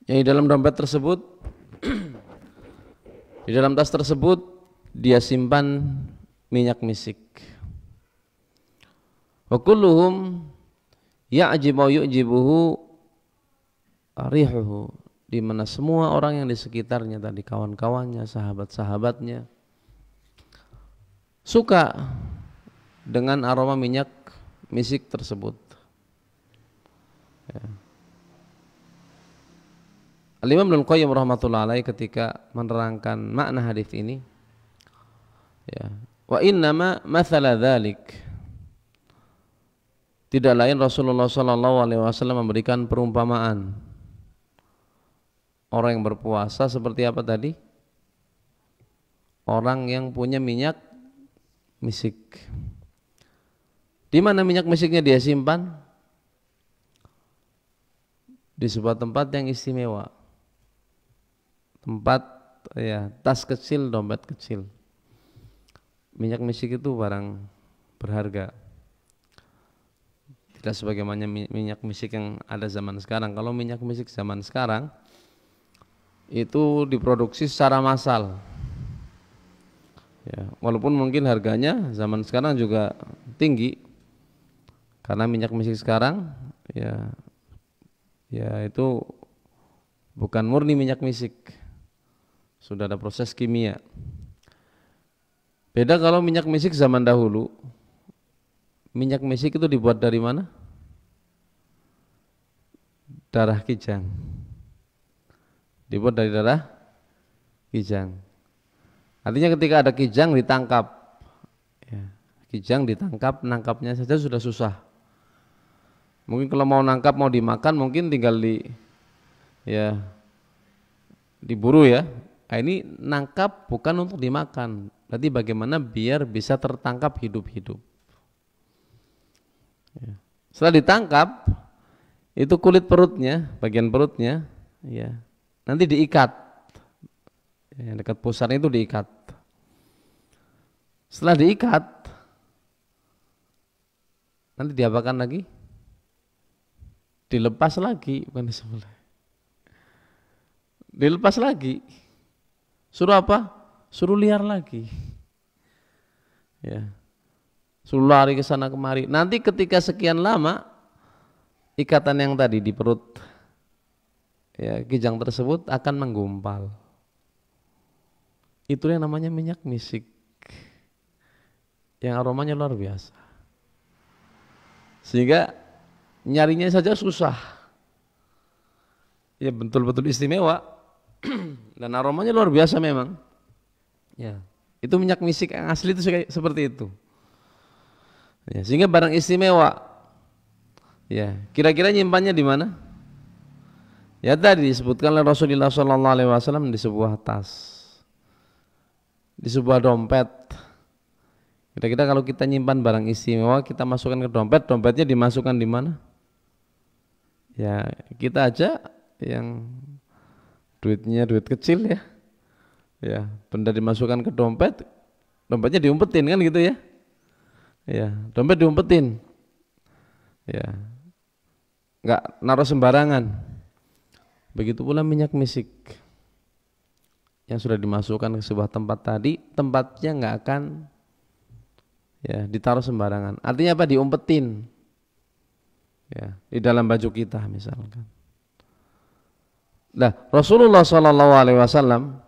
Yang di dalam dompet tersebut, di dalam tas tersebut dia simpan minyak misik. Wa kulluhum ya'jibu yu'jibuhu rihuhu, di mana semua orang yang di sekitarnya tadi, kawan-kawannya, sahabat-sahabatnya, suka dengan aroma minyak misik tersebut. Ya. Al-Imam Ibnu Qayyim rahmatullah alaihi ketika menerangkan makna hadis ini, ya, wa innama mathala dzalik, tidak lain Rasulullah sallallahu alaihi wasallam memberikan perumpamaan orang yang berpuasa seperti apa tadi? Orang yang punya minyak misik. Di mana minyak misiknya dia simpan? Di sebuah tempat yang istimewa. Tempat, ya, tas kecil, dompet kecil. Minyak misik itu barang berharga. Tidak sebagaimana minyak misik yang ada zaman sekarang. Kalau minyak misik zaman sekarang itu diproduksi secara massal. Ya, walaupun mungkin harganya zaman sekarang juga tinggi, karena minyak misik sekarang ya itu bukan murni minyak misik, sudah ada proses kimia. Beda kalau minyak misik zaman dahulu. Minyak misik itu dibuat dari mana? Darah kijang. Dibuat dari darah kijang. Artinya ketika ada kijang ditangkap, ya, kijang ditangkap, nangkapnya saja sudah susah. Mungkin kalau mau nangkap, mau dimakan, mungkin tinggal diburu ya. Nah, ini nangkap bukan untuk dimakan. Berarti bagaimana biar bisa tertangkap hidup-hidup. Ya. Setelah ditangkap, itu kulit perutnya, bagian perutnya, ya, nanti diikat, yang dekat pusarnya itu diikat. Setelah diikat, nanti diapakan lagi? Dilepas lagi, bukan disembelih. Dilepas lagi. Suruh apa? Suruh liar lagi. Ya. Suruh lari ke sana kemari. Nanti ketika sekian lama, ikatan yang tadi di perut, ya, kijang tersebut akan menggumpal. Itu yang namanya minyak misik, yang aromanya luar biasa, sehingga nyarinya saja susah. Ya, betul-betul istimewa dan aromanya luar biasa memang. Ya, itu minyak misik yang asli itu seperti itu. Ya, sehingga barang istimewa. Ya, kira-kira nyimpannya di mana? Ya, tadi disebutkan oleh Rasulullah SAW di sebuah tas, di sebuah dompet. Kira-kira kalau kita nyimpan barang istimewa, kita masukkan ke dompet, dompetnya dimasukkan di mana? Ya, kita aja yang duitnya duit kecil ya, ya, benda dimasukkan ke dompet, dompetnya diumpetin kan gitu ya. Ya, dompet diumpetin. Ya, enggak naruh sembarangan. Begitu pula minyak misik yang sudah dimasukkan ke sebuah tempat tadi, tempatnya enggak akan, ya, ditaruh sembarangan. Artinya apa? Diumpetin. Ya, di dalam baju kita misalkan. Nah, Rasulullah SAW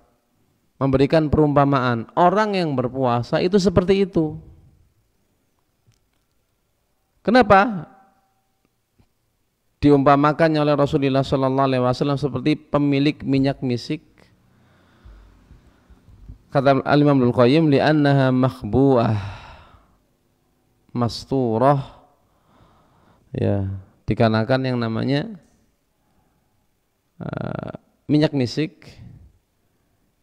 memberikan perumpamaan orang yang berpuasa itu seperti itu. Kenapa? Diumpamakannya oleh Rasulullah SAW seperti pemilik minyak misik. Kata Al-Imam Ibnu Qayyim, li'annaha makhbu'ah masturah, ya, dikarenakan yang namanya minyak misik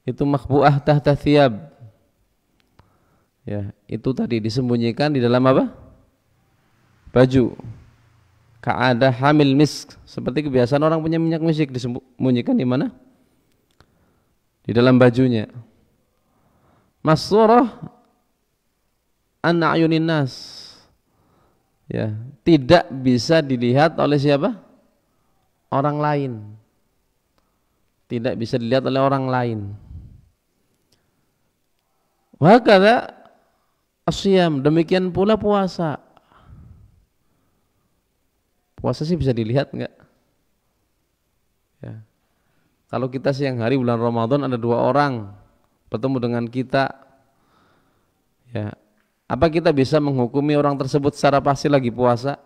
itu makhbu'ah tahta thiyab, ya, itu tadi disembunyikan di dalam apa? Baju. Ka'ada hamil misk, seperti kebiasaan orang punya minyak misik, disembunyikan di mana? Di dalam bajunya. Masurah an a'yunin nas, ya, tidak bisa dilihat oleh siapa? Orang lain. tidak bisa dilihat oleh orang lain. Wakala asyam, demikian pula puasa. Puasa sih bisa dilihat enggak? Ya. Kalau kita siang hari bulan Ramadan ada 2 orang bertemu dengan kita, ya, apa kita bisa menghukumi orang tersebut secara pasti lagi puasa?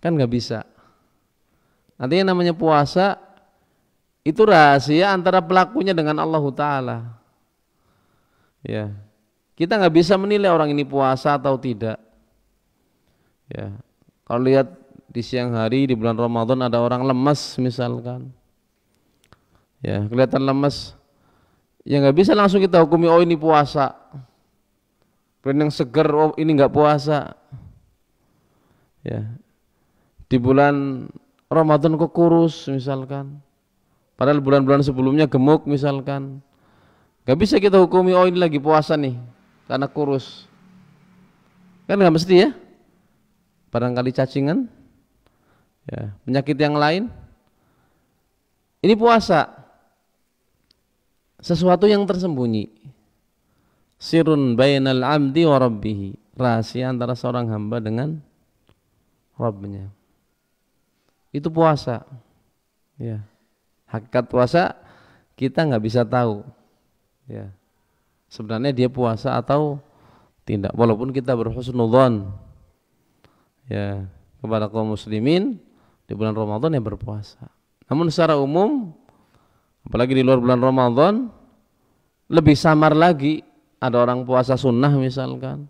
Kan nggak bisa. Artinya namanya puasa itu rahasia antara pelakunya dengan Allah Ta'ala. Ya, kita nggak bisa menilai orang ini puasa atau tidak. Ya, kalau lihat di siang hari di bulan Ramadan ada orang lemas misalkan, ya kelihatan lemas, ya nggak bisa langsung kita hukumi oh ini puasa. Kemudian yang seger oh ini nggak puasa. Ya, di bulan Ramadan kok kurus misalkan, padahal bulan-bulan sebelumnya gemuk misalkan. Gak bisa kita hukumi oh ini lagi puasa nih karena kurus, kan gak mesti ya, barangkali cacingan, ya, penyakit yang lain. Ini puasa, sesuatu yang tersembunyi, sirun bainal abdi wa rabbihi, rahasia antara seorang hamba dengan Rabbnya. Itu puasa, ya. Hakikat puasa kita nggak bisa tahu, ya. Sebenarnya dia puasa atau tidak, walaupun kita berhusnudzon, ya, kepada kaum muslimin di bulan Ramadan yang berpuasa. Namun secara umum, apalagi di luar bulan Ramadan, lebih samar lagi. Ada orang puasa sunnah misalkan,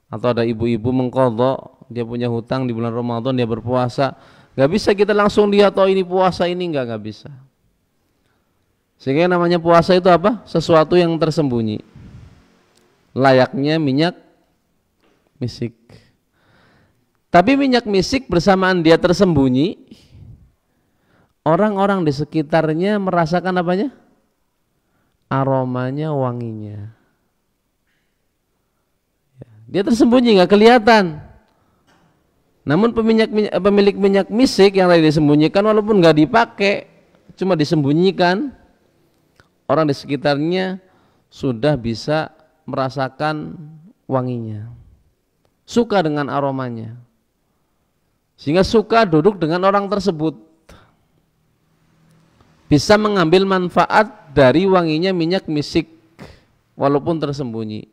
atau ada ibu-ibu mengqadha, dia punya hutang di bulan Ramadan, dia berpuasa. Gak bisa kita langsung lihat oh ini puasa ini gak bisa. Sehingga namanya puasa itu apa? Sesuatu yang tersembunyi, layaknya minyak misik. Tapi minyak misik bersamaan dia tersembunyi, orang-orang di sekitarnya merasakan apanya? Aromanya, wanginya. Dia tersembunyi gak kelihatan. Namun pemilik minyak misik yang tadi disembunyikan, walaupun nggak dipakai, cuma disembunyikan, orang di sekitarnya sudah bisa merasakan wanginya, suka dengan aromanya, sehingga suka duduk dengan orang tersebut, bisa mengambil manfaat dari wanginya minyak misik walaupun tersembunyi.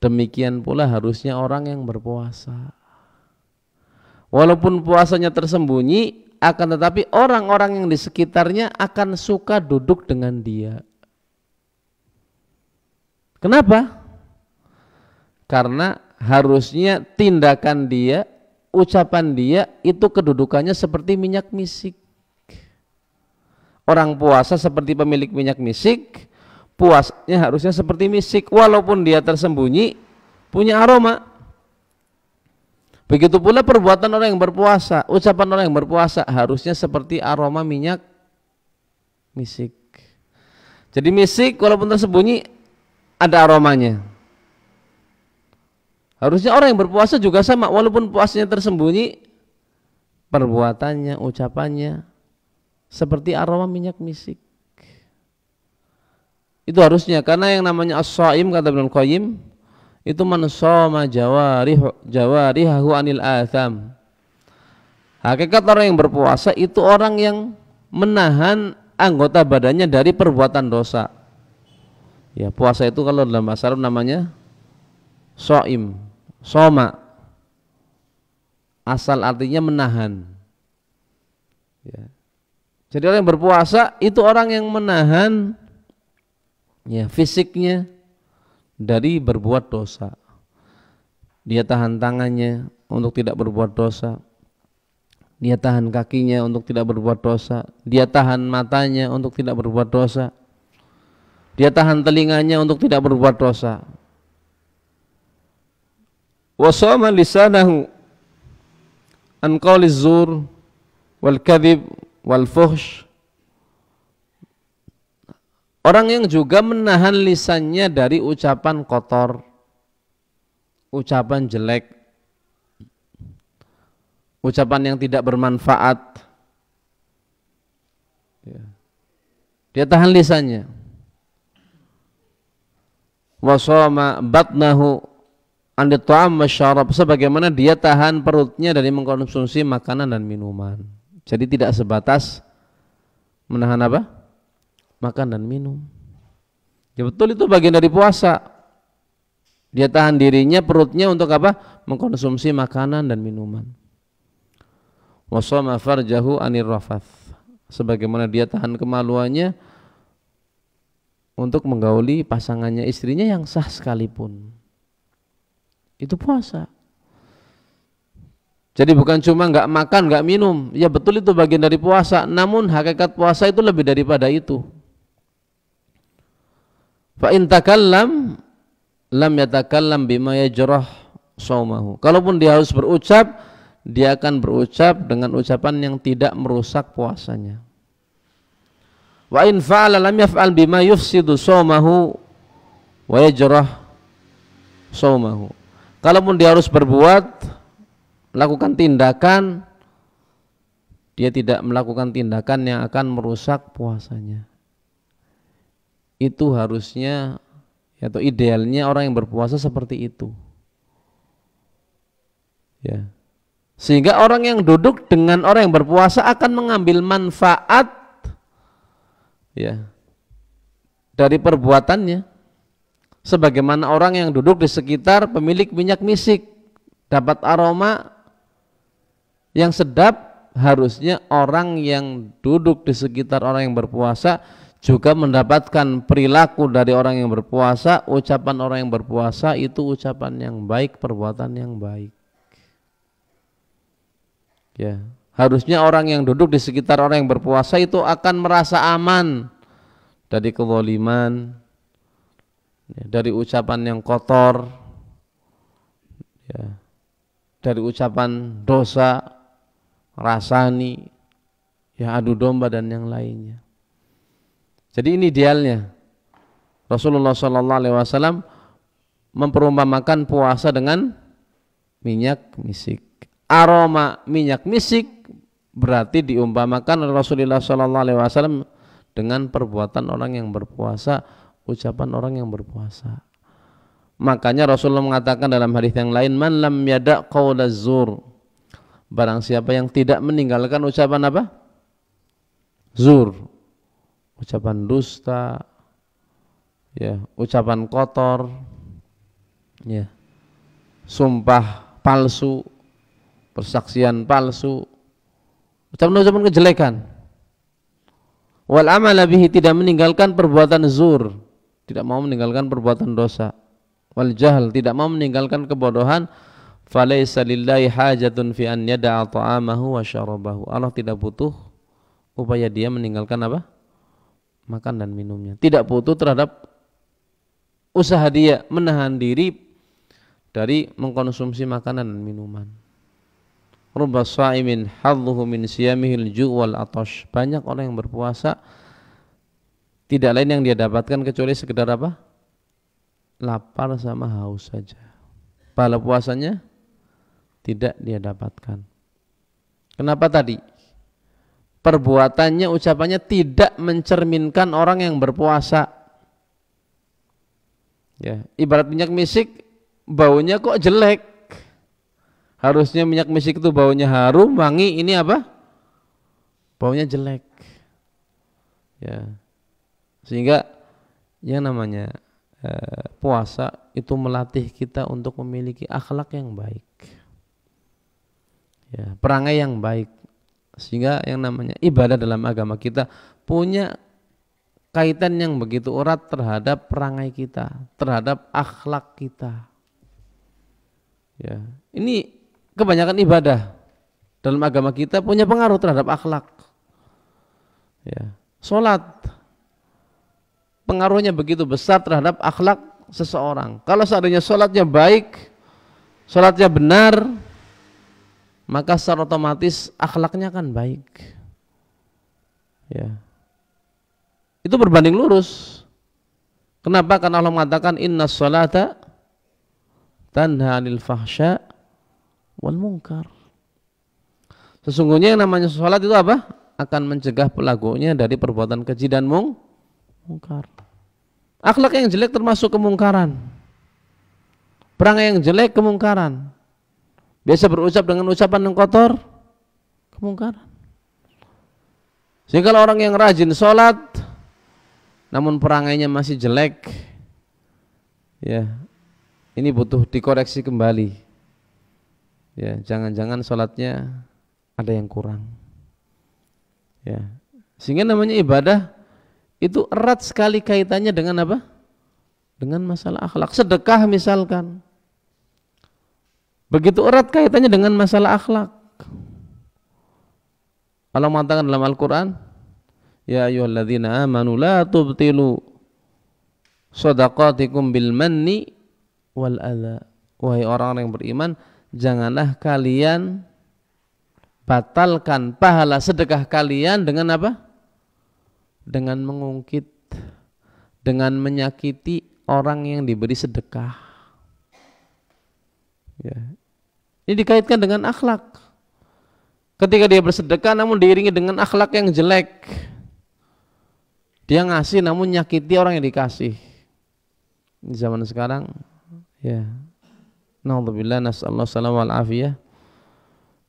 Demikian pula harusnya orang yang berpuasa. Walaupun puasanya tersembunyi, akan tetapi orang-orang yang di sekitarnya akan suka duduk dengan dia. Kenapa? Karena harusnya tindakan dia, ucapan dia itu kedudukannya seperti minyak misik. Orang puasa seperti pemilik minyak misik, puasanya harusnya seperti misik, walaupun dia tersembunyi, punya aroma. Begitu pula perbuatan orang yang berpuasa, ucapan orang yang berpuasa harusnya seperti aroma minyak misik. Jadi misik walaupun tersembunyi ada aromanya. Harusnya orang yang berpuasa juga sama, walaupun puasanya tersembunyi, perbuatannya, ucapannya seperti aroma minyak misik. Itu harusnya, karena yang namanya as-shaim, kata Ibnu Qayyim, itu man shoma jawarihahu anil atham. Hakikat orang yang berpuasa itu orang yang menahan anggota badannya dari perbuatan dosa. Ya, puasa itu kalau dalam bahasa Arab namanya shaim, shoma. Asal artinya menahan. Ya. Jadi orang yang berpuasa itu orang yang menahan, ya, fisiknya dari berbuat dosa. Dia tahan tangannya untuk tidak berbuat dosa, dia tahan kakinya untuk tidak berbuat dosa, dia tahan matanya untuk tidak berbuat dosa, dia tahan telinganya untuk tidak berbuat dosa. Wa shama lisanahu an qawliz zur wal kadhib wal fuhsh. Orang yang juga menahan lisannya dari ucapan kotor, ucapan jelek, ucapan yang tidak bermanfaat, dia tahan lisannya. Wa shoma batnahu an ta'am wasyarab, sebagaimana dia tahan perutnya dari mengkonsumsi makanan dan minuman. Jadi tidak sebatas menahan apa? Makan dan minum. Ya betul, itu bagian dari puasa. Dia tahan dirinya, perutnya untuk apa? Mengkonsumsi makanan dan minuman. Wa shoma farjahu anir rafath, sebagaimana dia tahan kemaluannya untuk menggauli pasangannya, istrinya yang sah sekalipun. Itu puasa. Jadi bukan cuma nggak makan, nggak minum. Ya betul, itu bagian dari puasa. Namun hakikat puasa itu lebih daripada itu. Fa in takallam lam yatakallam bima yajrah shaumahu. Kalaupun dia harus berucap, dia akan berucap dengan ucapan yang tidak merusak puasanya. Wa in fa'ala lam yaf'al bima yufsidu shaumahu wa yajrah shaumahu. Kalaupun dia harus berbuat, melakukan tindakan, dia tidak melakukan tindakan yang akan merusak puasanya. Itu harusnya atau idealnya orang yang berpuasa seperti itu. Ya. Sehingga orang yang duduk dengan orang yang berpuasa akan mengambil manfaat ya dari perbuatannya. Sebagaimana orang yang duduk di sekitar pemilik minyak misik dapat aroma yang sedap, harusnya orang yang duduk di sekitar orang yang berpuasa juga mendapatkan perilaku dari orang yang berpuasa. Ucapan orang yang berpuasa itu ucapan yang baik, perbuatan yang baik. Ya, harusnya orang yang duduk di sekitar orang yang berpuasa itu akan merasa aman dari kezaliman, ya, dari ucapan yang kotor, ya, dari ucapan dosa, rasani, ya, adu domba dan yang lainnya. Jadi ini idealnya. Rasulullah SAW memperumpamakan puasa dengan minyak misik. Aroma minyak misik berarti diumpamakan oleh Rasulullah SAW dengan perbuatan orang yang berpuasa, ucapan orang yang berpuasa. Makanya Rasulullah mengatakan dalam hadis yang lain, man lam yada' qaulaz zur, barang siapa yang tidak meninggalkan ucapan apa? Zur, ucapan dusta, ya, ucapan kotor, ya, sumpah palsu, persaksian palsu, ucapan kejelekan. Wal amala bihi, tidak meninggalkan perbuatan zur, tidak mau meninggalkan perbuatan dosa. Wal jahl, tidak mau meninggalkan kebodohan. Falaysa lillahi hajatun fi an yada'a ta'amahu wa syarabahu. Allah tidak butuh upaya dia meninggalkan apa? Makan dan minumnya. Tidak butuh terhadap usaha dia menahan diri dari mengkonsumsi makanan dan minuman. Rubba sha'imin hadduhu min siyamihil ju' wal atash. Banyak orang yang berpuasa tidak lain yang dia dapatkan kecuali sekedar apa? Lapar sama haus saja. Pahala puasanya tidak dia dapatkan. Kenapa tadi? Perbuatannya, ucapannya tidak mencerminkan orang yang berpuasa. Ya, ibarat minyak misik, baunya kok jelek. Harusnya minyak misik itu baunya harum, wangi, ini apa? Baunya jelek. Ya. Sehingga yang namanya puasa itu melatih kita untuk memiliki akhlak yang baik. Ya, perangai yang baik. Sehingga yang namanya ibadah dalam agama kita punya kaitan yang begitu erat terhadap perangai kita, terhadap akhlak kita. Ya, ini kebanyakan ibadah dalam agama kita punya pengaruh terhadap akhlak. Ya, salat pengaruhnya begitu besar terhadap akhlak seseorang. Kalau seandainya salatnya baik, salatnya benar, maka secara otomatis akhlaknya akan baik. Ya. Itu berbanding lurus. Kenapa? Karena Allah mengatakan innas salata tanha 'anil fahsya wal munkar. Sesungguhnya yang namanya salat itu apa? Akan mencegah pelakunya dari perbuatan keji dan Mungkar. Akhlak yang jelek termasuk kemungkaran. Perangai yang jelek kemungkaran. Biasa berucap dengan ucapan yang kotor, kemungkaran. Sehingga kalau orang yang rajin sholat, namun perangainya masih jelek, ya, ini butuh dikoreksi kembali. Ya, jangan-jangan sholatnya ada yang kurang. Ya, sehingga namanya ibadah itu erat sekali kaitannya dengan apa? Dengan masalah akhlak. Sedekah misalkan, begitu erat kaitannya dengan masalah akhlak. Allah mengatakan dalam Al-Quran, ya ayyuhalladzina amanu la tubtilu shadaqatikum bil manni wal adha. Wahai orang-orang yang beriman, janganlah kalian batalkan pahala sedekah kalian dengan apa? Dengan mengungkit, dengan menyakiti orang yang diberi sedekah. Ya. Ini dikaitkan dengan akhlak. Ketika dia bersedekah namun diiringi dengan akhlak yang jelek. Dia ngasih namun nyakiti orang yang dikasih. Di zaman sekarang, ya, naudzubillah, nasallahu salam wal afiyah.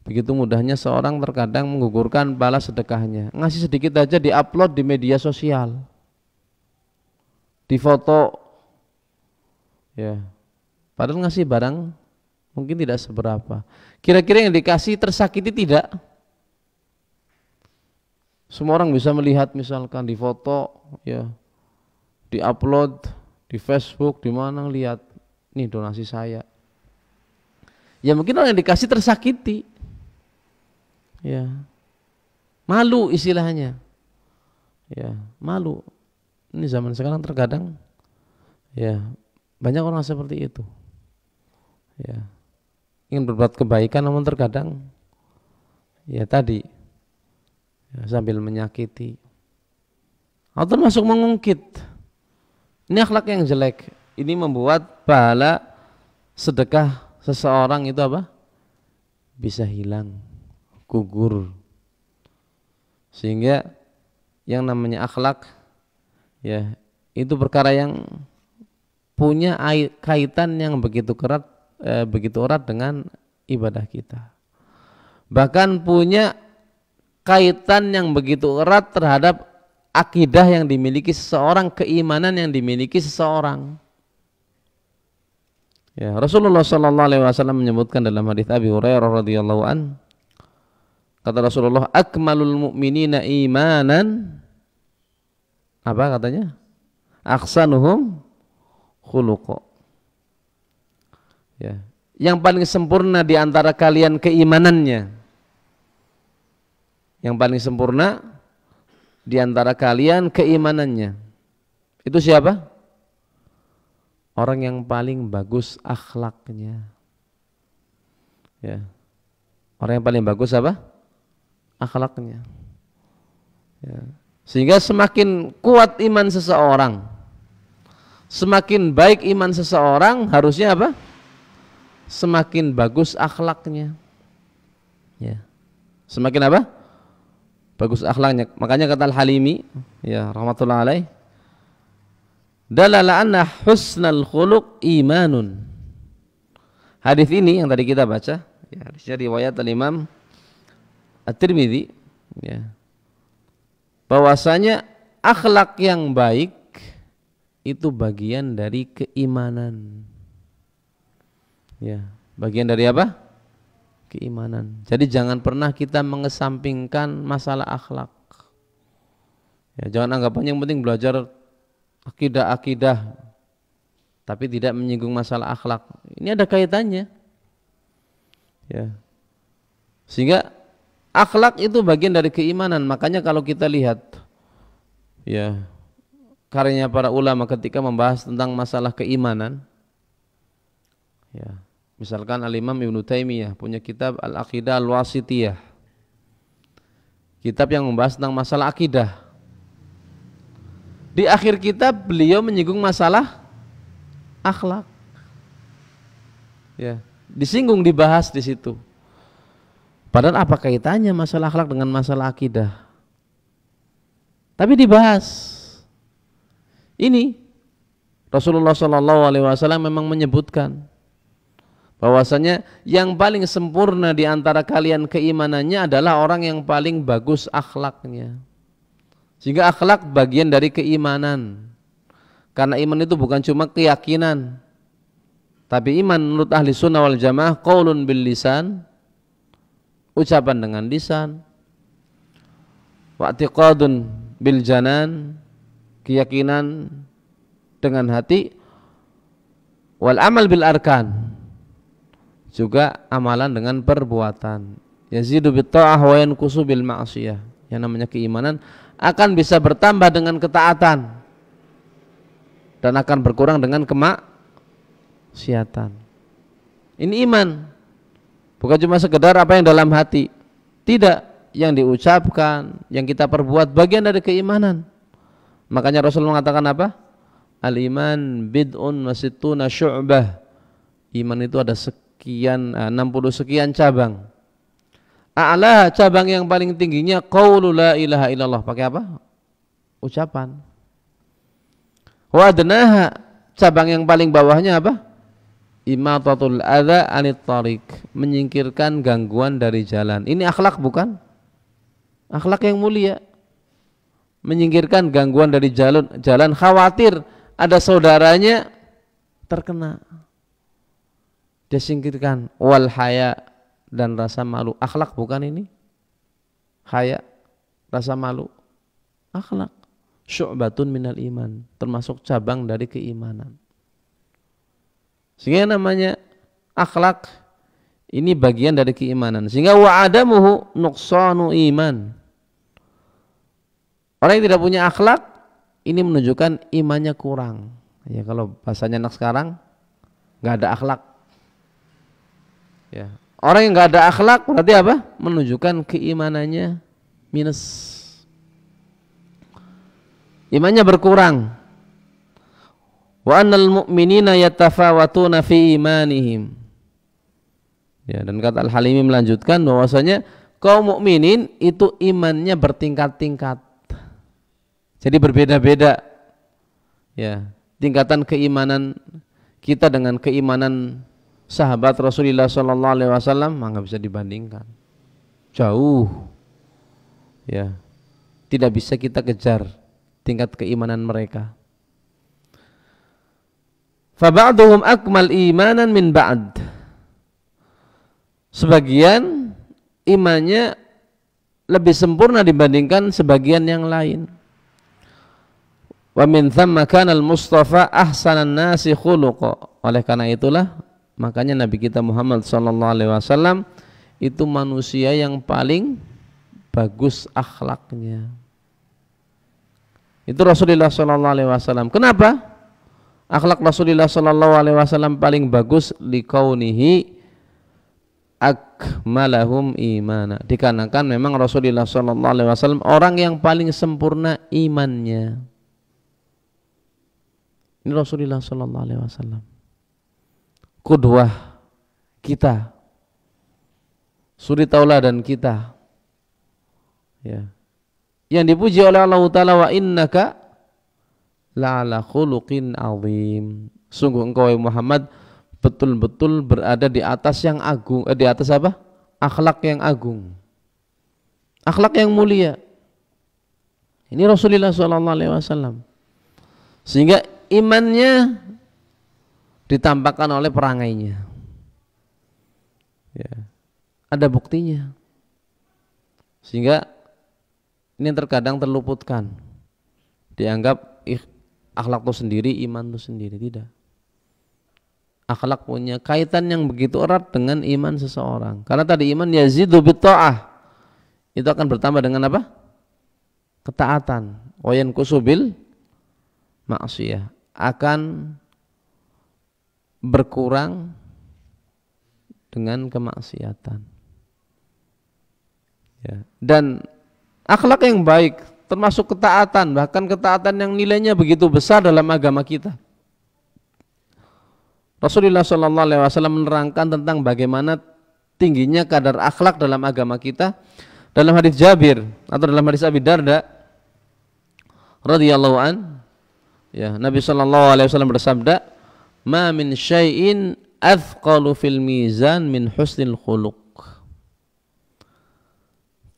Begitu mudahnya seorang terkadang menggugurkan bala sedekahnya. Ngasih sedikit aja diupload di media sosial, difoto, ya. Padahal ngasih barang mungkin tidak seberapa. Kira-kira yang dikasih tersakiti tidak? Semua orang bisa melihat, misalkan di foto, ya, di-upload di Facebook, di mana lihat, nih donasi saya. Ya mungkin orang yang dikasih tersakiti. Ya. Malu istilahnya. Ya, malu. Ini zaman sekarang terkadang, ya, banyak orang seperti itu. Ya. Ingin berbuat kebaikan namun terkadang, ya tadi, ya, sambil menyakiti atau termasuk mengungkit. Ini akhlak yang jelek. Ini membuat pahala sedekah seseorang itu apa? Bisa hilang, gugur. Sehingga yang namanya akhlak, ya, itu perkara yang punya kaitan yang begitu erat dengan ibadah kita. Bahkan punya kaitan yang begitu erat terhadap akidah yang dimiliki seseorang, keimanan yang dimiliki seseorang. Ya, Rasulullah sallallahu alaihi wasallam menyebutkan dalam hadis Abi Hurairah radhiyallahu an, kata Rasulullah, akmalul mu'minina imanan, apa katanya? Ahsanuhum khuluqa. Ya, yang paling sempurna di antara kalian keimanannya. Yang paling sempurna di antara kalian keimanannya. Itu siapa? Orang yang paling bagus akhlaknya. Ya. Orang yang paling bagus apa? Akhlaknya. Ya. Sehingga semakin kuat iman seseorang, semakin baik iman seseorang, harusnya apa? Semakin bagus akhlaknya. Ya. Semakin apa? Bagus akhlaknya. Makanya kata Al-Halimi, ya, rahmatullah alaih, dalala anna husnal khuluq imanun. Hadis ini yang tadi kita baca, ya, hadisnya riwayat Al-Imam At-Tirmidzi, ya, bahwasanya akhlak yang baik itu bagian dari keimanan. Ya, bagian dari apa? Keimanan. Jadi jangan pernah kita mengesampingkan masalah akhlak. Ya, jangan anggapan yang penting belajar akidah-akidah tapi tidak menyinggung masalah akhlak. Ini ada kaitannya. Ya. Sehingga akhlak itu bagian dari keimanan. Makanya kalau kita lihat, ya, karyanya para ulama ketika membahas tentang masalah keimanan, ya, misalkan Al-Imam Ibnu Taimiyah punya kitab Al-Aqidah Al-Wasithiyah, kitab yang membahas tentang masalah akidah. Di akhir kitab beliau menyinggung masalah akhlak. Ya, disinggung, dibahas di situ. Padahal apa kaitannya masalah akhlak dengan masalah akidah? Tapi dibahas. Ini Rasulullah SAW memang menyebutkan bahwasanya yang paling sempurna di antara kalian keimanannya adalah orang yang paling bagus akhlaknya. Sehingga akhlak bagian dari keimanan. Karena iman itu bukan cuma keyakinan, tapi iman menurut ahli sunnah wal jamaah qaulun bil lisan, ucapan dengan lisan, wa i'tiqadun bil janan, keyakinan dengan hati, wal amal bil arkan, juga amalan dengan perbuatan. Yazidu bit ta'ah wa yanqusu bil ma'siyah. Yang namanya keimanan akan bisa bertambah dengan ketaatan dan akan berkurang dengan kemaksiatan. Ini iman. Bukan cuma sekedar apa yang dalam hati. Tidak, yang diucapkan, yang kita perbuat bagian dari keimanan. Makanya Rasul mengatakan apa? Al-iman bid'un wa sittuna syu'bah. Iman itu ada 60 sekian cabang. A'la, cabang yang paling tingginya qaulu la ilaha illallah. Pakai apa? Ucapan. Wa adnaha, cabang yang paling bawahnya apa? Imatatul adza anit thariq, menyingkirkan gangguan dari jalan. Ini akhlak bukan? Akhlak yang mulia. Menyingkirkan gangguan dari jalan, khawatir ada saudaranya terkena. Dia singkirkan. Wal haya, dan rasa malu. Akhlak bukan ini? Haya, rasa malu. Akhlak. Syu'batun minal iman, termasuk cabang dari keimanan. Sehingga namanya akhlak ini bagian dari keimanan. Sehingga wa'adamuhu nuqsanu iman. Orang yang tidak punya akhlak ini menunjukkan imannya kurang. Ya, kalau bahasanya anak sekarang nggak ada akhlak. Ya. Orang yang nggak ada akhlak berarti apa? Menunjukkan keimanannya minus. Imannya berkurang. Wa annal mu'minina yatafawatuna fi imanihim. Ya, dan kata Al-Halimi melanjutkan bahwasanya kaum mukminin itu imannya bertingkat-tingkat. Jadi berbeda-beda. Ya, tingkatan keimanan kita dengan keimanan sahabat Rasulullah sallallahu alaihi wasallam enggak bisa dibandingkan. Jauh. Ya. Tidak bisa kita kejar tingkat keimanan mereka. Fa ba'duhum akmal imanan min ba'd. Sebagian imannya lebih sempurna dibandingkan sebagian yang lain. Wa min thamma kana al-Mustafa ahsanan nasi khuluqa. Oleh karena itulah makanya Nabi kita Muhammad sallallahu alaihi wasallam itu manusia yang paling bagus akhlaknya. Itu Rasulullah sallallahu alaihi wasallam. Kenapa? Akhlak Rasulullah sallallahu alaihi wasallam paling bagus liqaunihi akmalahum imana. Dikarenakan memang Rasulullah sallallahu alaihi wasallam orang yang paling sempurna imannya. Ini Rasulullah sallallahu alaihi wasallam. Qudwah kita. Suri tauladan kita. Ya. Yang dipuji oleh Allah Ta'ala, wa innaka la'ala khuluqin azim. Sungguh engkau Muhammad betul-betul berada di atas yang agung. Di atas apa? Akhlak yang agung. Akhlak yang mulia. Ini Rasulullah SAW. Sehingga imannya ditampakkan oleh perangainya. Ya. Ada buktinya. Sehingga ini terkadang terluputkan. Dianggap akhlak itu sendiri, iman itu sendiri. Tidak. Akhlak punya kaitan yang begitu erat dengan iman seseorang. Karena tadi iman yazidu bitta'ah. Itu akan bertambah dengan apa? Ketaatan. Wa yanqusu bil ma'siyah. Akan berkurang dengan kemaksiatan. Ya. Dan akhlak yang baik termasuk ketaatan, bahkan ketaatan yang nilainya begitu besar dalam agama kita. Rasulullah SAW menerangkan tentang bagaimana tingginya kadar akhlak dalam agama kita dalam hadis Jabir atau dalam hadis Abi Darda radhiyallahu an. Ya, Nabi sallallahu alaihi wasallam bersabda, "Ma min syai'in athqalu fil mizan min husnil khuluq."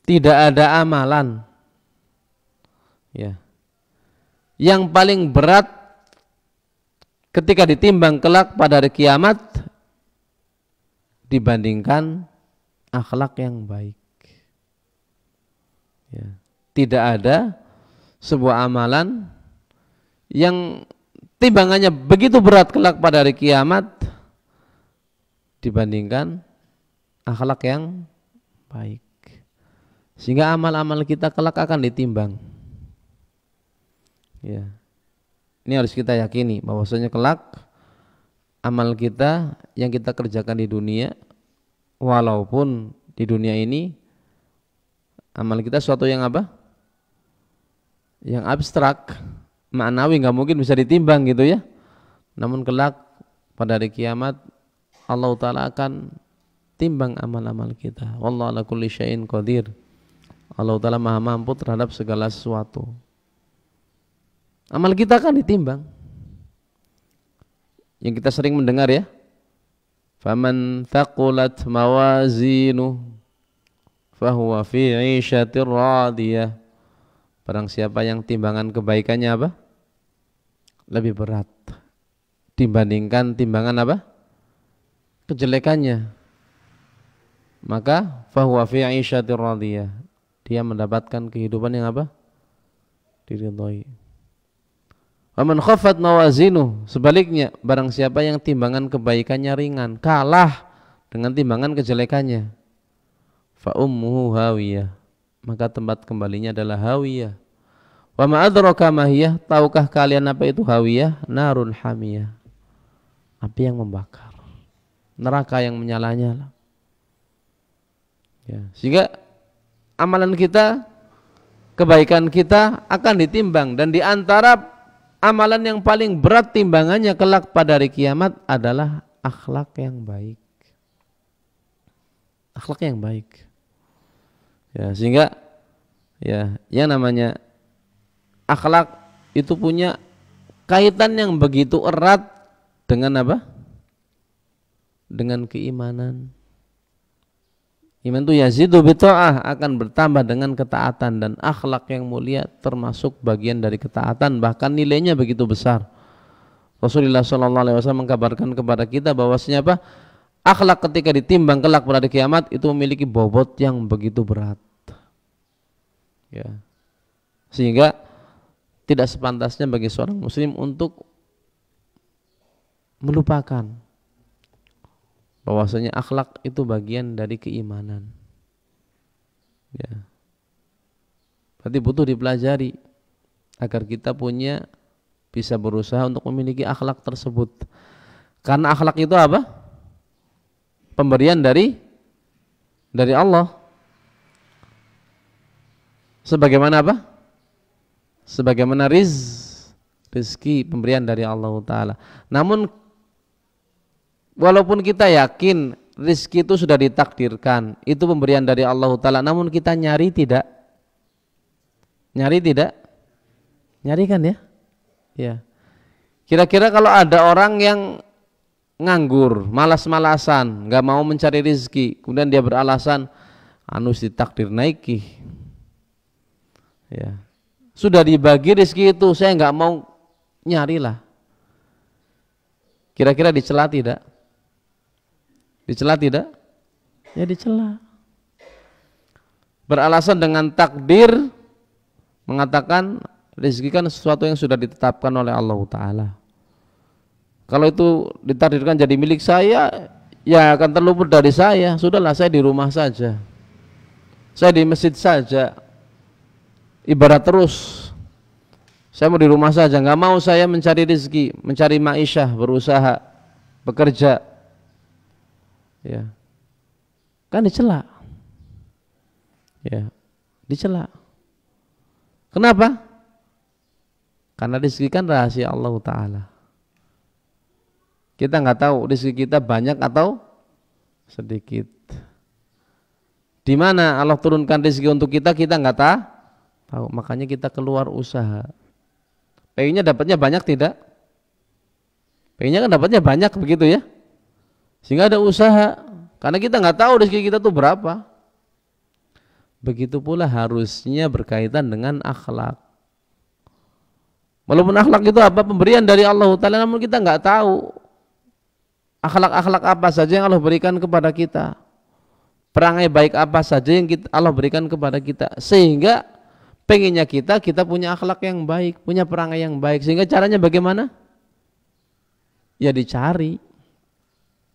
Tidak ada amalan ya yang paling berat ketika ditimbang kelak pada hari kiamat dibandingkan akhlak yang baik. Ya. Tidak ada sebuah amalan yang timbangannya begitu berat kelak pada hari kiamat dibandingkan akhlak yang baik. Sehingga amal-amal kita kelak akan ditimbang. Ya. Ini harus kita yakini bahwasanya kelak amal kita yang kita kerjakan di dunia, walaupun di dunia ini amal kita suatu yang apa? Yang abstrak, maknawi, nggak mungkin bisa ditimbang gitu ya. Namun kelak pada hari kiamat Allah Ta'ala akan timbang amal-amal kita. Wallahu ala kulli syai'in qadir. Allah Ta'ala maha mampu terhadap segala sesuatu. Amal kita akan ditimbang. Yang kita sering mendengar ya, faman thaqulat mawazinu fahuwa fi 'ishatir radiyah. Barang siapa yang timbangan kebaikannya apa? Lebih berat dibandingkan timbangan apa? Kejelekannya. Maka fahuwa fi 'ishatir radiyah. Dia mendapatkan kehidupan yang apa? Diridhoi. Wa man khaffat mawazinu, sebaliknya barang siapa yang timbangan kebaikannya ringan, kalah dengan timbangan kejelekannya, fa ummuhu hawiyah, maka tempat kembalinya adalah hawiyah. Wa ma adraka ma hiya, tahukah kalian apa itu hawiyah? Narun hamiyah, api yang membakar, neraka yang menyala-nyala. Ya, sehingga amalan kita, kebaikan kita akan ditimbang, dan di antara amalan yang paling berat timbangannya kelak pada hari kiamat adalah akhlak yang baik. Akhlak yang baik. Ya, sehingga ya yang namanya akhlak itu punya kaitan yang begitu erat dengan apa? Dengan keimanan. Iman itu yazidu bita'ah, akan bertambah dengan ketaatan, dan akhlak yang mulia termasuk bagian dari ketaatan, bahkan nilainya begitu besar. Rasulullah SAW mengkabarkan kepada kita bahwasanya apa? Akhlak ketika ditimbang kelak pada hari kiamat itu memiliki bobot yang begitu berat. Ya. Sehingga tidak sepantasnya bagi seorang muslim untuk melupakan bahwasanya akhlak itu bagian dari keimanan. Ya. Berarti butuh dipelajari agar kita bisa berusaha untuk memiliki akhlak tersebut. Karena akhlak itu apa? Pemberian dari Allah. Sebagaimana apa? Sebagaimana rizki pemberian dari Allah Ta'ala. Namun walaupun kita yakin rizki itu sudah ditakdirkan, itu pemberian dari Allah Ta'ala, namun kita nyari tidak? Nyari tidak? Nyari kan ya? Ya. Kira-kira kalau ada orang yang nganggur, malas-malasan, nggak mau mencari rizki, kemudian dia beralasan, ditakdir naiki. Ya. Sudah dibagi rizki itu, saya nggak mau nyarilah. Kira-kira dicela tidak? Dicela tidak? Ya dicela. Beralasan dengan takdir, mengatakan rezeki kan sesuatu yang sudah ditetapkan oleh Allah Ta'ala. Kalau itu ditakdirkan jadi milik saya, ya akan terluput dari saya. Sudahlah, saya di rumah saja, saya di masjid saja, ibarat terus. Saya mau di rumah saja, nggak mau saya mencari rezeki, mencari ma'isyah, berusaha, bekerja. Ya, kan dicela. Ya, dicela. Kenapa? Karena rezeki kan rahasia Allah Ta'ala. Kita nggak tahu rezeki kita banyak atau sedikit. Di mana Allah turunkan rezeki untuk kita, kita nggak tahu. Makanya kita keluar usaha. Pengennya dapatnya banyak tidak? Pengennya kan dapatnya banyak begitu ya. Sehingga ada usaha. Karena kita nggak tahu rezeki kita tuh berapa. Begitu pula harusnya berkaitan dengan akhlak. Walaupun akhlak itu apa? Pemberian dari Allah Ta'ala, namun kita nggak tahu akhlak-akhlak apa saja yang Allah berikan kepada kita. Perangai baik apa saja yang Allah berikan kepada kita. Sehingga pengennya kita punya akhlak yang baik, punya perangai yang baik. Sehingga caranya bagaimana? Ya dicari.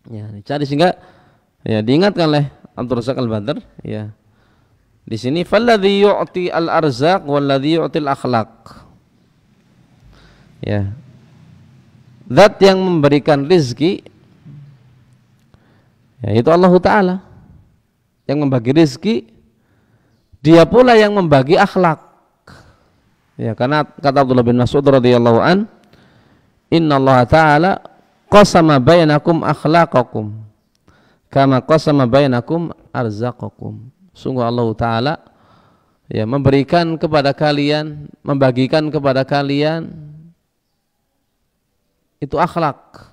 Ya dicari sehingga ya diingatkan oleh Abdul Razak Al-Badr ya. Di sini falladzi yu'ti al-arzaq walladzi yu'til akhlaq. Ya. Zat yang memberikan rizki yaitu Allah Ta'ala. Yang membagi rizki, dia pula yang membagi akhlak. Ya, karena kata Abdullah bin Mas'ud radhiyallahu an, innallaha ta'ala qasama bainakum akhlaqakum kama qasama bainakum arzaqakum. Sungguh Allah Ta'ala ya memberikan kepada kalian, membagikan kepada kalian itu akhlak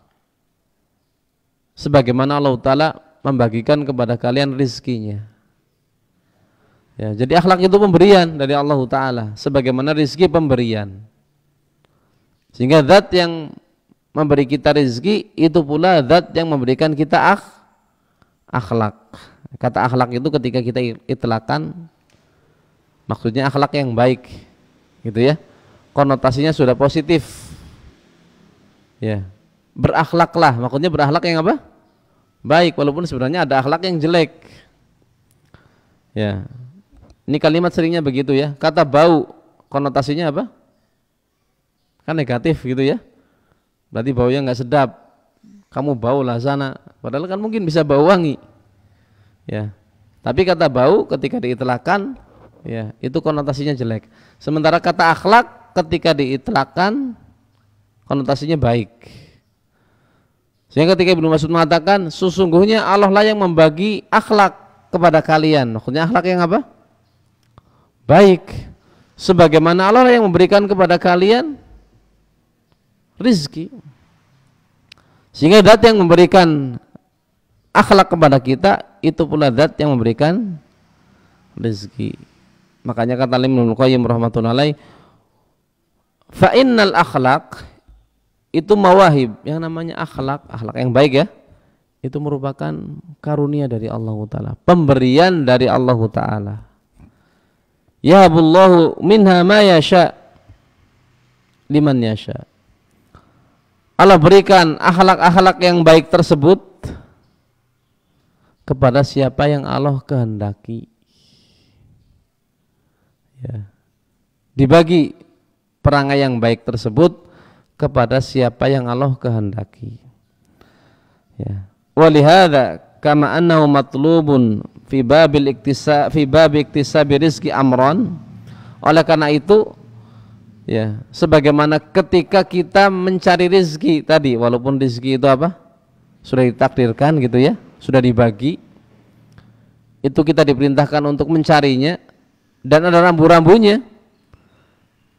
sebagaimana Allah Ta'ala membagikan kepada kalian rizkinya. Ya, jadi akhlak itu pemberian dari Allah Ta'ala sebagaimana rizki pemberian. Sehingga zat yang memberi kita rizki itu pula zat yang memberikan kita akhlak. Kata akhlak itu ketika kita itlakan maksudnya akhlak yang baik gitu ya, konotasinya sudah positif ya. Berakhlaklah, maksudnya berakhlak yang apa? Baik, walaupun sebenarnya ada akhlak yang jelek ya. Ini kalimat seringnya begitu ya. Kata bau konotasinya apa? Kan negatif gitu ya. Berarti baunya nggak sedap. Kamu bau lah sana. Padahal kan mungkin bisa bau wangi. Ya. Tapi kata bau ketika diitlakan, ya itu konotasinya jelek. Sementara kata akhlak ketika diitlakan konotasinya baik. Sehingga ketika Ibnu Mas'ud mengatakan, sesungguhnya Allah lah yang membagi akhlak kepada kalian. Maksudnya akhlak yang apa? Baik. Sebagaimana Allah lah yang memberikan kepada kalian rizki. Sehingga zat yang memberikan akhlak kepada kita itu pula zat yang memberikan rezeki. Makanya kata Ibnu Qayyim rahmatullahi alaih, fa innal akhlaq itu mawahib. Yang namanya akhlak yang baik ya, itu merupakan karunia dari Allah Ta'ala, pemberian dari Allah Ta'ala. Yahabullahu minha ma yasha liman yasha. Allah berikan akhlak-akhlak yang baik tersebut kepada siapa yang Allah kehendaki. Ya. Dibagi perangai yang baik tersebut kepada siapa yang Allah kehendaki. Ya. Walihada kama annahu matlubun fi babil iktisabi rizki amran. Oleh karena itu ya, sebagaimana ketika kita mencari rizki tadi, walaupun rizki itu apa? Sudah ditakdirkan gitu ya, sudah dibagi, itu kita diperintahkan untuk mencarinya dan ada rambu-rambunya.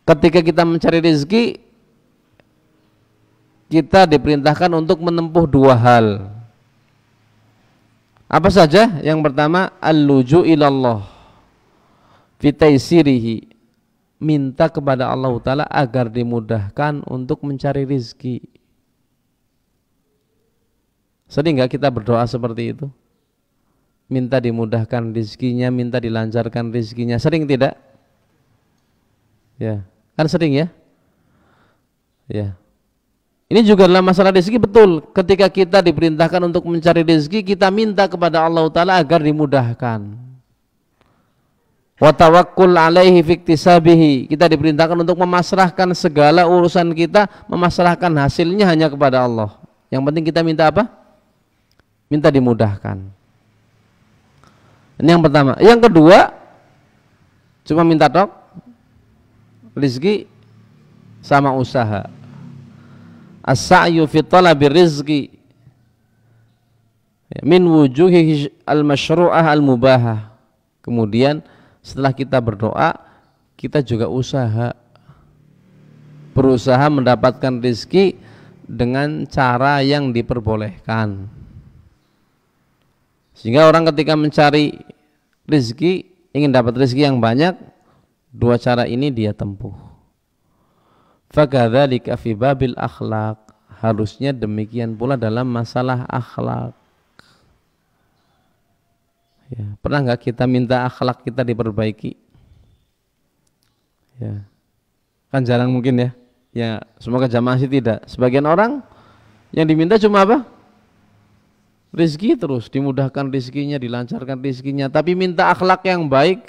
Ketika kita mencari rizki, kita diperintahkan untuk menempuh dua hal. Apa saja? Yang pertama, al-luju ilallah fi taysirihi, minta kepada Allah Ta'ala agar dimudahkan untuk mencari rizki. Sering nggak kita berdoa seperti itu? Minta dimudahkan rizkinya, minta dilancarkan rizkinya. Sering tidak? Ya, kan sering ya? Ya. Ini juga dalam masalah rizki betul. Ketika kita diperintahkan untuk mencari rizki, kita minta kepada Allah Ta'ala agar dimudahkan. Wa tawakkul alaihi fi iktisabihi, kita diperintahkan untuk memasrahkan segala urusan kita, memasrahkan hasilnya hanya kepada Allah. Yang penting kita minta apa? Minta dimudahkan. Ini yang pertama. Yang kedua, cuma minta tok rizki sama usaha. As-sa'yu fi talabi rizki min wujuhi al-masyru'ah al-mubahah. Kemudian setelah kita berdoa, kita juga usaha berusaha mendapatkan rezeki dengan cara yang diperbolehkan. Sehingga orang ketika mencari rezeki, ingin dapat rezeki yang banyak, dua cara ini dia tempuh. Fakadzalika fi babil akhlaq, harusnya demikian pula dalam masalah akhlak. Ya, pernah nggak kita minta akhlak kita diperbaiki? Ya, kan jarang mungkin ya. Ya, semoga jamaah sih tidak. Sebagian orang yang diminta cuma apa? Rizki terus, dimudahkan rizkinya, dilancarkan rizkinya. Tapi minta akhlak yang baik,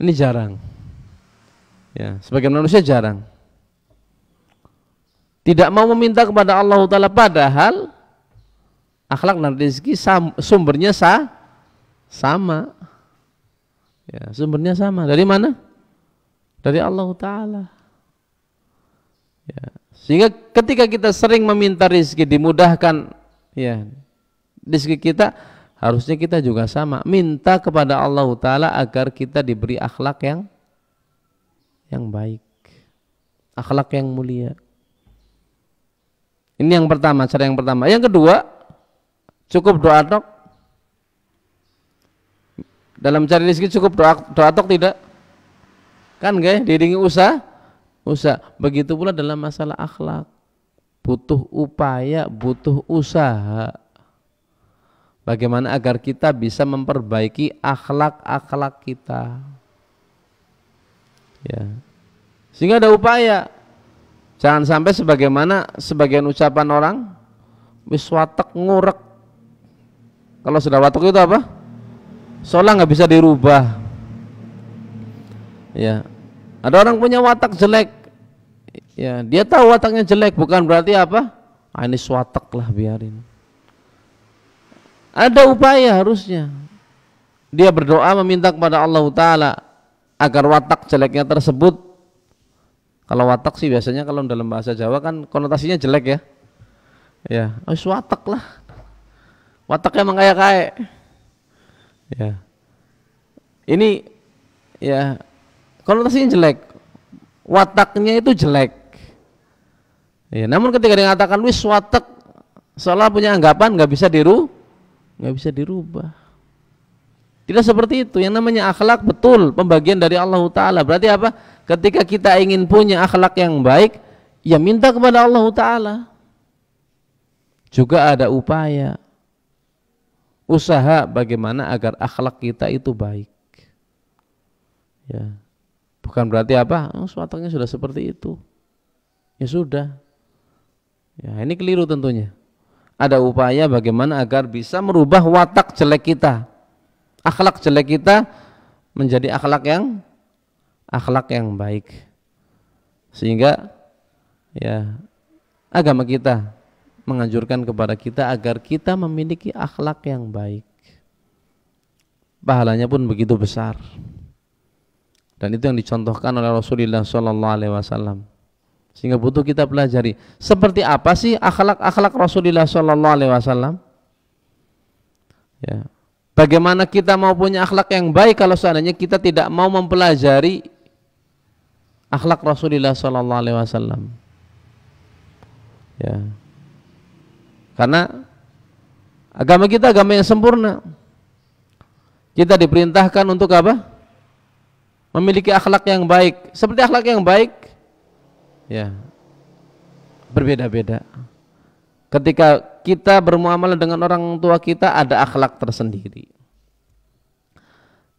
ini jarang. Ya, sebagian manusia jarang. Tidak mau meminta kepada Allah Ta'ala, padahal akhlak dan rizki sumbernya sama. Ya, sumbernya sama. Dari mana? Dari Allah Ta'ala. Ya. Sehingga ketika kita sering meminta rizki dimudahkan, ya, rizki kita, harusnya kita juga sama, minta kepada Allah Ta'ala agar kita diberi akhlak yang baik, akhlak yang mulia. Ini yang pertama, cara yang pertama. Yang kedua, cukup doa tok. Dalam cari rezeki cukup doa tok tidak? Kan enggak, diiringi usaha. Begitu pula dalam masalah akhlak. Butuh upaya, butuh usaha. Bagaimana agar kita bisa memperbaiki akhlak-akhlak kita. Ya. Sehingga ada upaya. Jangan sampai sebagaimana sebagian ucapan orang, wis watek ngurek. Kalau sudah watek itu apa? Seolah nggak bisa dirubah. Ya. Ada orang punya watak jelek. Ya, dia tahu wataknya jelek, bukan berarti apa? Ah, ini watek lah, biarin. Ada upaya harusnya. Dia berdoa meminta kepada Allah Ta'ala agar watak jeleknya tersebut, kalau watak sih biasanya kalau dalam bahasa Jawa kan konotasinya jelek ya. Ya, watak lah. Wataknya emang kayak. Ya. Ini ya konotasinya jelek. Wataknya itu jelek. Ya, namun ketika dia mengatakan wis watak, seolah punya anggapan nggak bisa dirubah. Tidak seperti itu. Yang namanya akhlak betul pembagian dari Allah Ta'ala. Berarti apa? Ketika kita ingin punya akhlak yang baik, ya minta kepada Allah Ta'ala. Juga ada upaya, usaha bagaimana agar akhlak kita itu baik. Ya, bukan berarti apa? Wataknya sudah seperti itu. Ya sudah. Ya, ini keliru tentunya. Ada upaya bagaimana agar bisa merubah watak jelek kita. Akhlak jelek kita menjadi akhlak yang baik, sehingga ya agama kita menganjurkan kepada kita agar kita memiliki akhlak yang baik. Pahalanya pun begitu besar, dan itu yang dicontohkan oleh Rasulullah SAW. Sehingga butuh kita pelajari seperti apa sih akhlak Rasulullah SAW. Ya. Bagaimana kita mau punya akhlak yang baik kalau seandainya kita tidak mau mempelajari akhlak Rasulullah SAW. Ya. Karena agama kita agama yang sempurna. Kita diperintahkan untuk apa? Memiliki akhlak yang baik. Seperti akhlak yang baik, ya, berbeda-beda. Ketika kita bermuamalah dengan orang tua kita, ada akhlak tersendiri.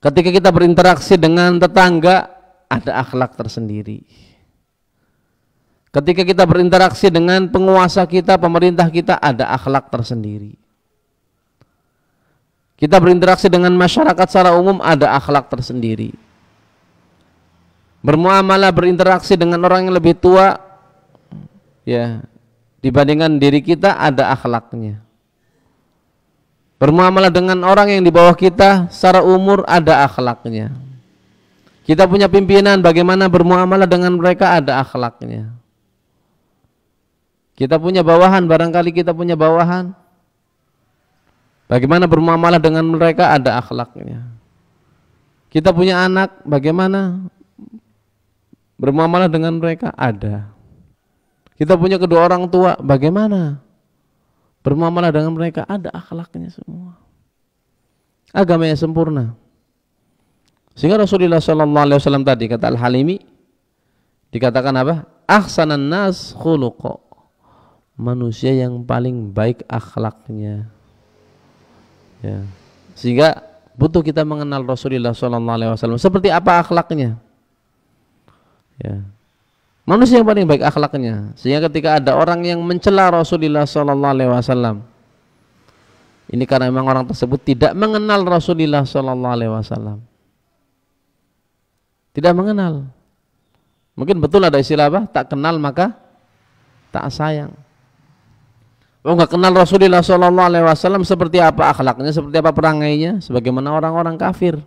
Ketika kita berinteraksi dengan tetangga, ada akhlak tersendiri. Ketika kita berinteraksi dengan penguasa kita, pemerintah kita, ada akhlak tersendiri. Kita berinteraksi dengan masyarakat secara umum, ada akhlak tersendiri. Bermuamalah, berinteraksi dengan orang yang lebih tua, ya, dibandingkan diri kita, ada akhlaknya. Bermuamalah dengan orang yang di bawah kita secara umur, ada akhlaknya. Kita punya pimpinan, bagaimana bermuamalah dengan mereka, ada akhlaknya. Kita punya bawahan, barangkali kita punya bawahan, bagaimana bermuamalah dengan mereka, ada akhlaknya. Kita punya anak, bagaimana bermuamalah dengan mereka? Ada. Kita punya kedua orang tua, bagaimana bermuamalah dengan mereka? Ada akhlaknya semua. Agamanya sempurna. Sehingga Rasulullah SAW tadi kata Al-Halimi dikatakan apa? Ahsanan nas khuluqa, manusia yang paling baik akhlaknya. Ya. Sehingga butuh kita mengenal Rasulullah SAW seperti apa akhlaknya. Ya. Manusia yang paling baik akhlaknya. Sehingga ketika ada orang yang mencela Rasulullah SAW, ini karena memang orang tersebut tidak mengenal Rasulullah SAW. Tidak mengenal. Mungkin betul ada istilah apa? Tak kenal maka tak sayang. Oh, nggak kenal Rasulullah SAW seperti apa akhlaknya, seperti apa perangainya, sebagaimana orang-orang kafir.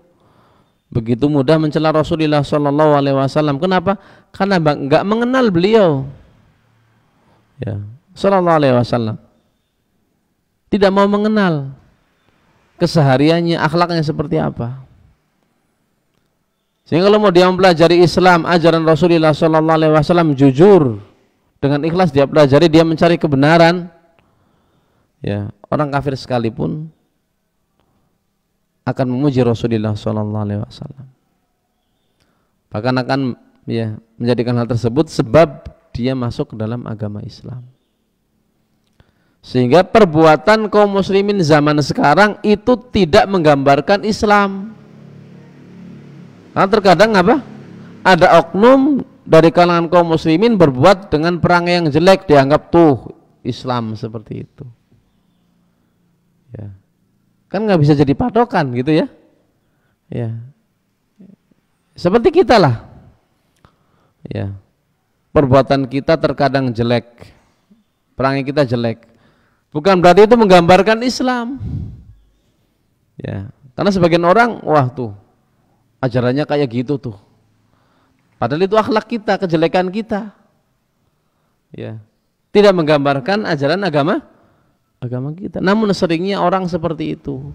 Begitu mudah mencela Rasulullah SAW. Kenapa? Karena nggak mengenal beliau. Ya, SAW. Tidak mau mengenal kesehariannya, akhlaknya seperti apa. Sehingga kalau mau dia mempelajari Islam, ajaran Rasulullah SAW jujur, dengan ikhlas dia pelajari, dia mencari kebenaran. Ya, orang kafir sekalipun akan memuji Rasulullah SAW. Bahkan akan ya menjadikan hal tersebut sebab dia masuk ke dalam agama Islam. Sehingga perbuatan kaum muslimin zaman sekarang itu tidak menggambarkan Islam. Karena terkadang apa? Ada oknum dari kalangan kaum muslimin berbuat dengan perangai yang jelek, dianggap tuh Islam seperti itu. Ya. Kan nggak bisa jadi patokan gitu ya. Ya. Seperti kita lah. Ya. Perbuatan kita terkadang jelek. Perangai kita jelek. Bukan berarti itu menggambarkan Islam. Ya. Karena sebagian orang, wah tuh ajarannya kayak gitu tuh. Padahal itu akhlak kita, kejelekan kita. Ya. Tidak menggambarkan ajaran agama kita. Namun seringnya orang seperti itu.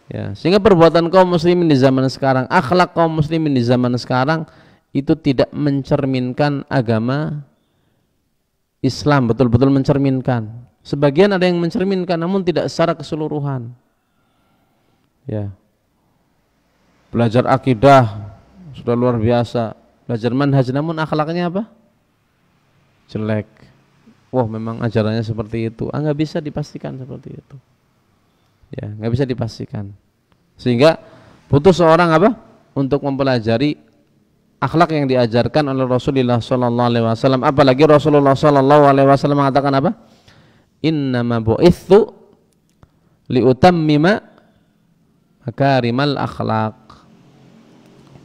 Ya, sehingga perbuatan kaum muslimin di zaman sekarang, akhlak kaum muslimin di zaman sekarang itu tidak mencerminkan agama Islam, betul-betul mencerminkan. Sebagian ada yang mencerminkan namun tidak secara keseluruhan. Ya. Belajar akidah sudah luar biasa, belajar manhaj namun akhlaknya apa? Jelek. Wah, memang ajarannya seperti itu. Nggak bisa dipastikan seperti itu. Ya, nggak bisa dipastikan. Sehingga butuh seorang apa? Untuk mempelajari akhlak yang diajarkan oleh Rasulullah SAW. Apalagi Rasulullah SAW mengatakan apa? Innama bu'ithu liutammima makarimal akhlak.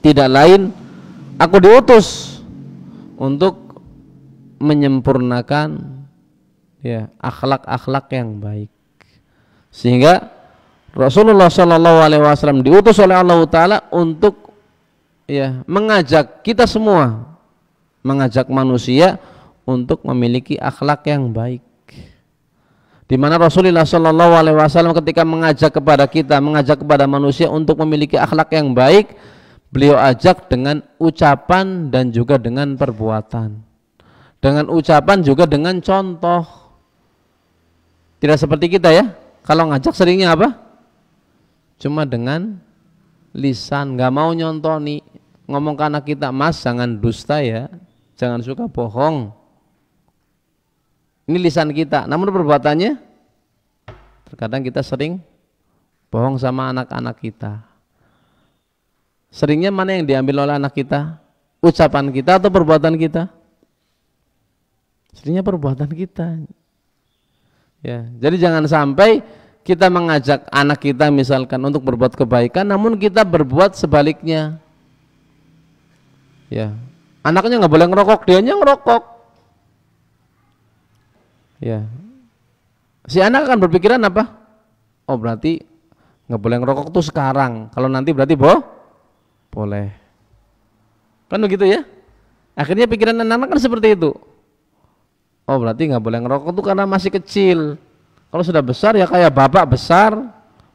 Tidak lain, aku diutus untuk menyempurnakan ya akhlak-akhlak yang baik. Sehingga Rasulullah SAW diutus oleh Allah Ta'ala untuk ya mengajak kita semua, mengajak manusia untuk memiliki akhlak yang baik. Di mana Rasulullah SAW ketika mengajak kepada kita, mengajak kepada manusia untuk memiliki akhlak yang baik, beliau ajak dengan ucapan dan juga dengan perbuatan. Dengan ucapan juga dengan contoh. Tidak seperti kita ya. Kalau ngajak seringnya apa? Cuma dengan lisan, nggak mau nyontoni. Ngomong ke anak kita, Mas jangan dusta ya, jangan suka bohong. Ini lisan kita. Namun perbuatannya, terkadang kita sering bohong sama anak-anak kita. Seringnya mana yang diambil oleh anak kita? Ucapan kita atau perbuatan kita? Seringnya perbuatan kita. Ya, jadi jangan sampai kita mengajak anak kita misalkan untuk berbuat kebaikan, namun kita berbuat sebaliknya. Ya, anaknya nggak boleh ngerokok, dianya ngerokok. Ya, si anak akan berpikiran apa? Oh berarti nggak boleh ngerokok tuh sekarang. Kalau nanti berarti boleh. Kan begitu ya? Akhirnya pikiran anak-anak kan seperti itu. Oh berarti nggak boleh ngerokok tuh karena masih kecil. Kalau sudah besar ya kayak bapak besar,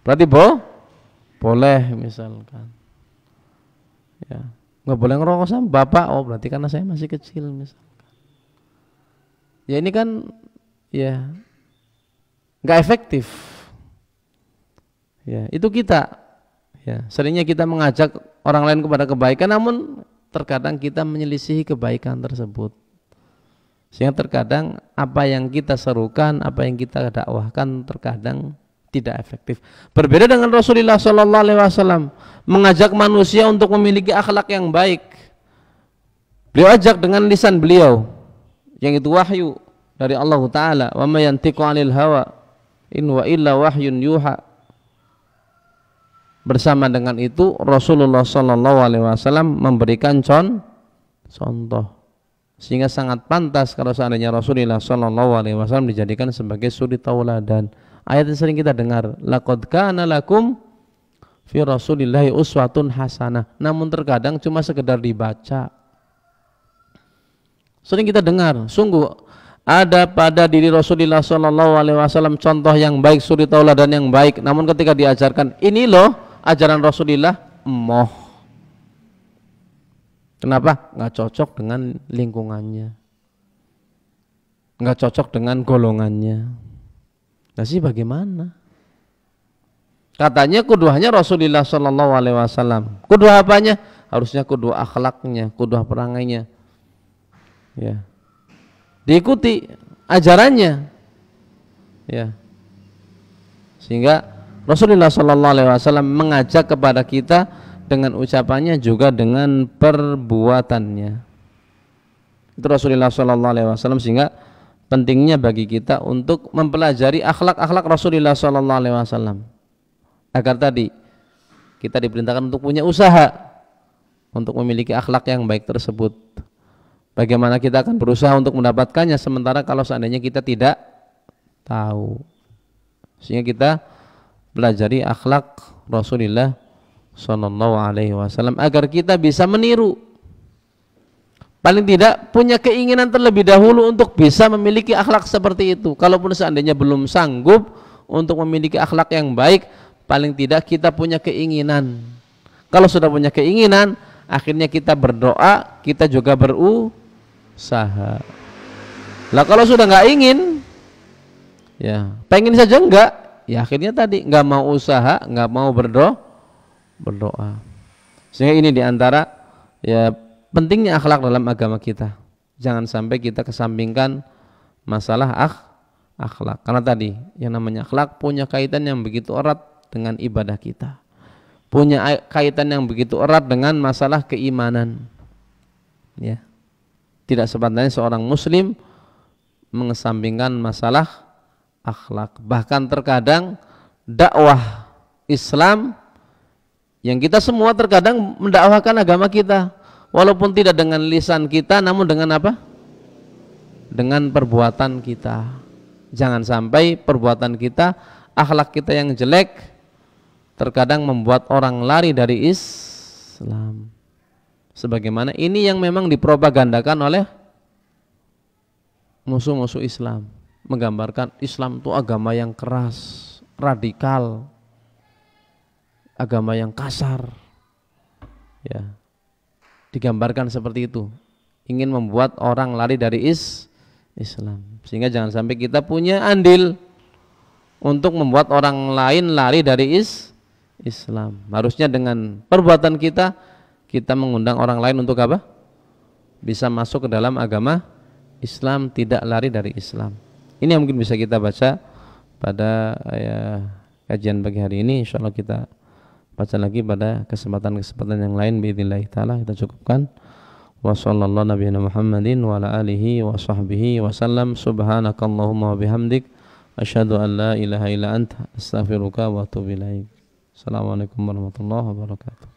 berarti boleh misalkan. Ya. nggak boleh ngerokok sama bapak. Oh berarti karena saya masih kecil misalkan. Ya ini kan ya nggak efektif. Ya itu kita. Ya seringnya kita mengajak orang lain kepada kebaikan, namun terkadang kita menyelisihi kebaikan tersebut. Sehingga terkadang apa yang kita serukan, apa yang kita dakwahkan terkadang tidak efektif. Berbeda dengan Rasulullah SAW mengajak manusia untuk memiliki akhlak yang baik. Beliau ajak dengan lisan beliau, yang itu wahyu dari Allah Ta'ala. Wa ma yantiqu 'anil hawa in wa illa wahyun yuha. Bersama dengan itu Rasulullah SAW memberikan contoh, sehingga sangat pantas kalau seandainya Rasulullah SAW dijadikan sebagai suri tauladan. Ayat yang sering kita dengar, laqad kana lakum fi Rasulillahi uswatun hasanah. Namun terkadang cuma sekedar dibaca. Sering kita dengar, sungguh ada pada diri Rasulullah SAW contoh yang baik, suri tauladan yang baik. Namun ketika diajarkan, ini loh ajaran Rasulullah, emoh. Kenapa? Nggak cocok dengan lingkungannya, nggak cocok dengan golongannya. Nah sih bagaimana? Katanya kuduahnya Rasulullah SAW. Kuduah apanya? Harusnya kuduah akhlaknya, kuduah perangainya. Ya, diikuti ajarannya. Ya, sehingga Rasulullah SAW mengajak kepada kita dengan ucapannya juga dengan perbuatannya. Itu Rasulullah SAW, sehingga pentingnya bagi kita untuk mempelajari akhlak-akhlak Rasulullah SAW agar tadi kita diperintahkan untuk punya usaha untuk memiliki akhlak yang baik tersebut. Bagaimana kita akan berusaha untuk mendapatkannya sementara kalau seandainya kita tidak tahu. Sehingga kita pelajari akhlak Rasulullah SAW agar kita bisa meniru. Paling tidak punya keinginan terlebih dahulu untuk bisa memiliki akhlak seperti itu. Kalaupun seandainya belum sanggup untuk memiliki akhlak yang baik, paling tidak kita punya keinginan. Kalau sudah punya keinginan, akhirnya kita berdoa, kita juga berusaha. Lah kalau sudah nggak ingin, ya pengen saja enggak, ya akhirnya tadi nggak mau usaha, nggak mau berdoa. Sehingga ini diantara ya pentingnya akhlak dalam agama kita. Jangan sampai kita kesampingkan masalah akhlak. Karena tadi yang namanya akhlak punya kaitan yang begitu erat dengan ibadah kita. Punya kaitan yang begitu erat dengan masalah keimanan. Ya. Tidak sepatutnya seorang muslim mengesampingkan masalah akhlak. Bahkan terkadang dakwah Islam yang kita semua terkadang mendakwahkan agama kita, walaupun tidak dengan lisan kita, namun dengan apa? Dengan perbuatan kita. Jangan sampai perbuatan kita, akhlak kita yang jelek terkadang membuat orang lari dari Islam. Sebagaimana ini yang memang dipropagandakan oleh musuh-musuh Islam, menggambarkan Islam itu agama yang keras, radikal, agama yang kasar. Ya. Digambarkan seperti itu, ingin membuat orang lari dari Islam. Sehingga jangan sampai kita punya andil untuk membuat orang lain lari dari Islam. Harusnya dengan perbuatan kita mengundang orang lain untuk apa? Bisa masuk ke dalam agama Islam, tidak lari dari Islam. Ini yang mungkin bisa kita baca pada kajian pagi hari ini. Insyaallah kita baca lagi pada kesempatan-kesempatan yang lain biidznillah taala. Kita cukupkan. Wa sallallahu nabiyana Muhammadin wa ala alihi wa sahbihi wa sallam. Subhanakallahumma wa bihamdik asyhadu an la ilaha illa anta astaghfiruka wa atubu ilaik. Assalamualaikum warahmatullahi wabarakatuh.